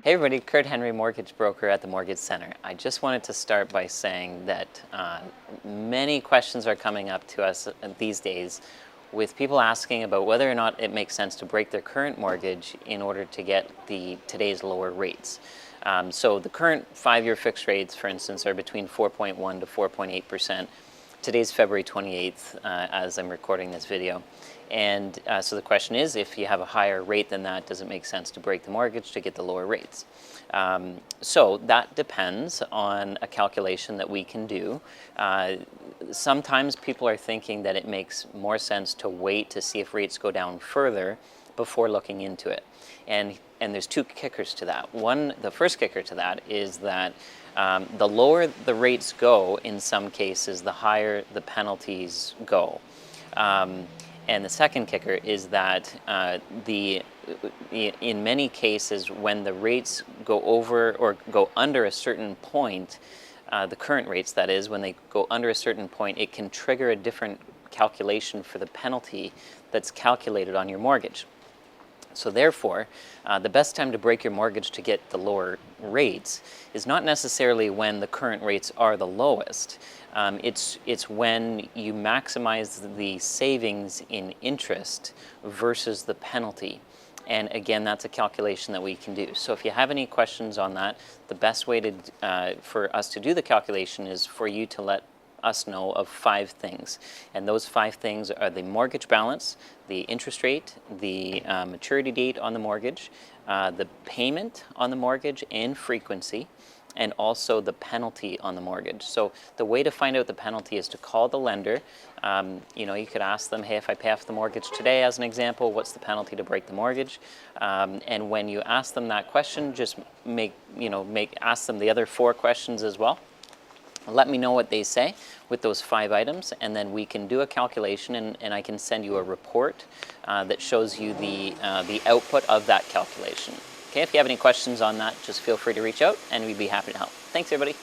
Hey everybody, Kurt Henry, mortgage broker at the Mortgage Center. I just wanted to start by saying that many questions are coming up to us these days with people asking about whether or not it makes sense to break their current mortgage in order to get today's lower rates. So the current 5-year fixed rates, for instance, are between 4.1 to 4.8%. Today's February 28th as I'm recording this video. And so the question is, if you have a higher rate than that, does it make sense to break the mortgage to get the lower rates? So that depends on a calculation that we can do. Sometimes people are thinking that it makes more sense to wait to see if rates go down further before looking into it. And there's two kickers to that. The first kicker to that is that the lower the rates go, in some cases, the higher the penalties go. And the second kicker is that in many cases, when the rates go over or go under a certain point, the current rates, that is, when they go under a certain point, it can trigger a different calculation for the penalty that's calculated on your mortgage. So therefore, the best time to break your mortgage to get the lower rates is not necessarily when the current rates are the lowest. It's when you maximize the savings in interest versus the penalty. And again, that's a calculation that we can do. So if you have any questions on that, the best way for us to do the calculation is for you to let us know of 5 things. And those 5 things are the mortgage balance, the interest rate, the maturity date on the mortgage, the payment on the mortgage and frequency, and also the penalty on the mortgage. So the way to find out the penalty is to call the lender. You could ask them, hey, if I pay off the mortgage today, as an example, what's the penalty to break the mortgage? And when you ask them that question, just ask them the other 4 questions as well. Let me know what they say with those 5 items, and then we can do a calculation, and I can send you a report that shows you the output of that calculation. Okay, if you have any questions on that, just feel free to reach out, and we'd be happy to help. Thanks, everybody.